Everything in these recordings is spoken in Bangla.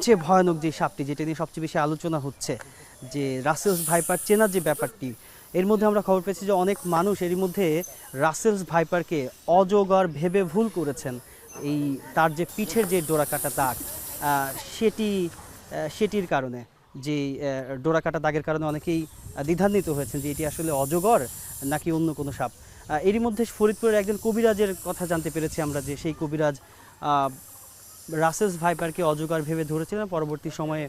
সবচেয়ে ভয়ানক যে সাপটি, যেটা নিয়ে সবচেয়ে বেশি আলোচনা হচ্ছে, যে রাসেলস ভাইপার চেনার যে ব্যাপারটি, এর মধ্যে আমরা খবর পেয়েছি যে অনেক মানুষ এরই মধ্যে রাসেলস ভাইপারকে অজগর ভেবে ভুল করেছেন। এই তার যে পিঠের যে ডোরাকাটা দাগ, সেটি সেটির কারণে, যে ডোরাকাটা দাগের কারণে অনেকেই দ্বিধান্বিত হয়েছেন যে এটি আসলে অজগর নাকি অন্য কোনো সাপ। এরই মধ্যে ফরিদপুরের একজন কবিরাজের কথা জানতে পেরেছি আমরা, যে সেই কবিরাজ রাসেলস ভাইপারকে অজগর ভেবে ধরেছিলেন, পরবর্তী সময়ে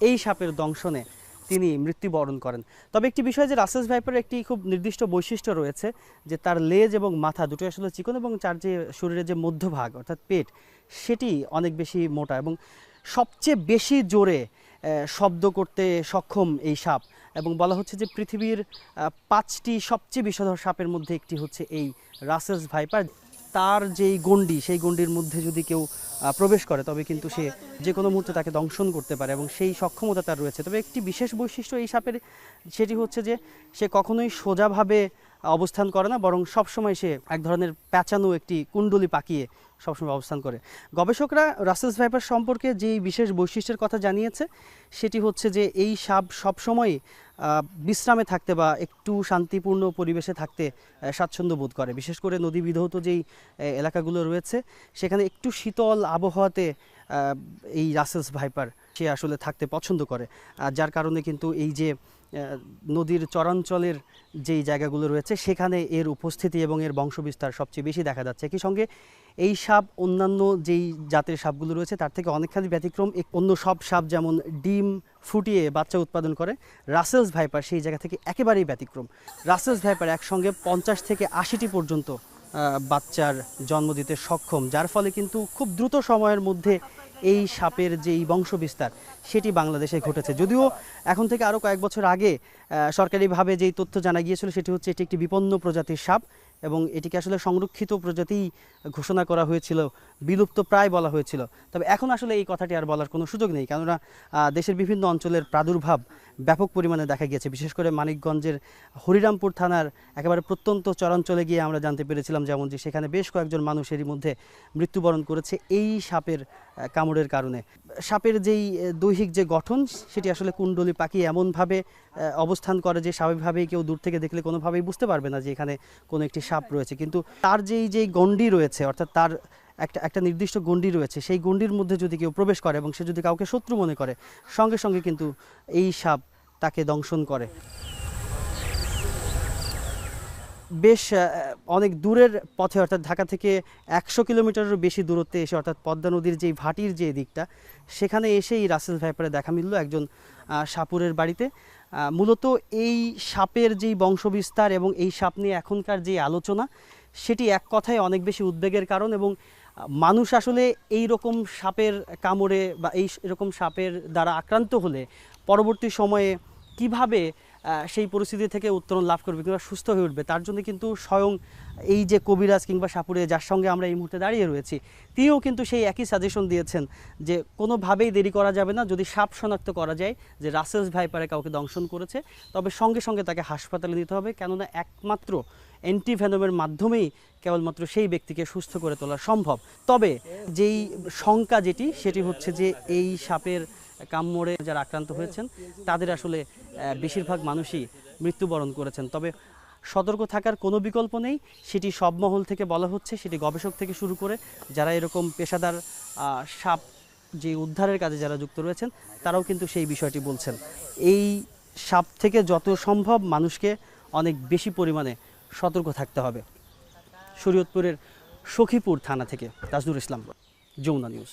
এই সাপের দংশনে তিনি মৃত্যুবরণ করেন। তবে একটি বিষয়, যে রাসেলস ভাইপারের একটি খুব নির্দিষ্ট বৈশিষ্ট্য রয়েছে, যে তার লেজ এবং মাথা দুটো আসলে চিকন, এবং তার যে শরীরের যে মধ্যভাগ অর্থাৎ পেট, সেটি অনেক বেশি মোটা, এবং সবচেয়ে বেশি জোরে শব্দ করতে সক্ষম এই সাপ। এবং বলা হচ্ছে যে পৃথিবীর 5টি সবচেয়ে বিষধর সাপের মধ্যে একটি হচ্ছে এই রাসেলস ভাইপার। তার যেই গণ্ডি, সেই গণ্ডির মধ্যে যদি কেউ প্রবেশ করে, তবে কিন্তু সে যে কোনো মুহূর্তে তাকে দংশন করতে পারে, এবং সেই সক্ষমতা তার রয়েছে। তবে একটি বিশেষ বৈশিষ্ট্য এই সাপের, সেটি হচ্ছে যে সে কখনোই সোজাভাবে অবস্থান করে না, বরং সবসময় সে এক ধরনের প্যাঁচানো একটি কুণ্ডলি পাকিয়ে সবসময় অবস্থান করে। গবেষকরা রাসেলস ভাইপার সম্পর্কে যেই বিশেষ বৈশিষ্ট্যের কথা জানিয়েছে, সেটি হচ্ছে যে এই সাপ সবসময় বিশ্রামে থাকতে বা একটু শান্তিপূর্ণ পরিবেশে থাকতে স্বাচ্ছন্দ্য বোধ করে। বিশেষ করে নদী বিধৌত যেই এলাকাগুলো রয়েছে, সেখানে একটু শীতল আবহাওয়াতে এই রাসেলস ভাইপার সে আসলে থাকতে পছন্দ করে। যার কারণে কিন্তু এই যে নদীর চরাঞ্চলের যেই জায়গাগুলো রয়েছে, সেখানে এর উপস্থিতি এবং এর বংশবিস্তার সবচেয়ে বেশি দেখা যাচ্ছে। একই সঙ্গে এই সাপ অন্যান্য যেই জাতের সাপগুলো রয়েছে তার থেকে অনেকখানি ব্যতিক্রম। অন্য সব সাপ যেমন ডিম ফুটিয়ে বাচ্চা উৎপাদন করে, রাসেলস ভাইপার সেই জায়গা থেকে একেবারেই ব্যতিক্রম। রাসেলস ভাইপার একসঙ্গে 50 থেকে 80টি পর্যন্ত বাচ্চার জন্ম দিতে সক্ষম, যার ফলে কিন্তু খুব দ্রুত সময়ের মধ্যে এই সাপের যেই বংশবিস্তার, সেটি বাংলাদেশে ঘটেছে। যদিও এখন থেকে আরও কয়েক বছর আগে সরকারিভাবে যেই তথ্য জানা গিয়েছিল, সেটি হচ্ছে এটি একটি বিপন্ন প্রজাতির সাপ, এবং এটিকে আসলে সংরক্ষিত প্রজাতি ঘোষণা করা হয়েছিল, বিলুপ্ত প্রায় বলা হয়েছিল। তবে এখন আসলে এই কথাটি আর বলার কোনো সুযোগ নেই, কেননা দেশের বিভিন্ন অঞ্চলের প্রাদুর্ভাব ব্যাপক পরিমাণে দেখা গিয়েছে। বিশেষ করে মানিকগঞ্জের হরিরামপুর থানার একেবারে প্রত্যন্ত চরাঞ্চলে গিয়ে আমরা জানতে পেরেছিলাম যেমন, যে সেখানে বেশ কয়েকজন মানুষেরই মধ্যে মৃত্যুবরণ করেছে এই সাপের কামড়ের কারণে। সাপের যেই দৈহিক যে গঠন, সেটি আসলে কুণ্ডলি পাকিয়ে এমনভাবে অবস্থান করে যে স্বাভাবিকভাবেই কেউ দূর থেকে দেখলে কোনোভাবেই বুঝতে পারবে না যে এখানে কোনো একটি সাপ রয়েছে। কিন্তু তার যেই গণ্ডি রয়েছে, অর্থাৎ তার একটা নির্দিষ্ট গণ্ডি রয়েছে, সেই গণ্ডির মধ্যে যদি কেউ প্রবেশ করে এবং সে যদি কাউকে শত্রু মনে করে, সঙ্গে সঙ্গে কিন্তু এই সাপ তাকে দংশন করে। বেশ অনেক দূরের পথে, অর্থাৎ ঢাকা থেকে 100 কিলোমিটারেরও বেশি দূরত্বে এসে, অর্থাৎ পদ্মা নদীর যেই ভাটির যে দিকটা, সেখানে এসেই রাসেলস ভাইপারে দেখা মিলল একজন সাপুরের বাড়িতে। মূলত এই সাপের যেই বংশবিস্তার এবং এই সাপ নিয়ে এখনকার যে আলোচনা, সেটি এক কথায় অনেক বেশি উদ্বেগের কারণ। এবং মানুষ আসলে এই রকম সাপের কামড়ে বা এরকম সাপের দ্বারা আক্রান্ত হলে পরবর্তী সময়ে কিভাবে সেই পরিস্থিতি থেকে উত্তরণ লাভ করবে কিংবা সুস্থ হয়ে উঠবে, তার জন্য কিন্তু স্বয়ং এই যে কবিরাজ কিংবা সাপুরে, যার সঙ্গে আমরা এই মুহূর্তে দাঁড়িয়ে রয়েছি, তিনিও কিন্তু সেই একই সাজেশন দিয়েছেন যে কোনোভাবেই দেরি করা যাবে না। যদি সাপ শনাক্ত করা যায় যে রাসেলস ভাইপারে কাউকে দংশন করেছে, তবে সঙ্গে সঙ্গে তাকে হাসপাতালে নিতে হবে, কেননা একমাত্র অ্যান্টিভেনমের মাধ্যমেই কেবলমাত্র সেই ব্যক্তিকে সুস্থ করে তোলা সম্ভব। তবে যেই শঙ্কা সেটি হচ্ছে যে এই সাপের কামড়ে যারা আক্রান্ত হয়েছেন, তাদের আসলে বেশিরভাগ মানুষই মৃত্যুবরণ করেছেন। তবে সতর্ক থাকার কোনো বিকল্প নেই, সেটি সব মহল থেকে বলা হচ্ছে, সেটি গবেষক থেকে শুরু করে যারা এরকম পেশাদার সাপ যে উদ্ধারের কাজে যারা যুক্ত রয়েছেন, তারাও কিন্তু সেই বিষয়টি বলছেন। এই সাপ থেকে যত সম্ভব মানুষকে অনেক বেশি পরিমাণে সতর্ক থাকতে হবে। শরীয়তপুরের সখীপুর থানা থেকে তাজনুর ইসলাম, যমুনা নিউজ।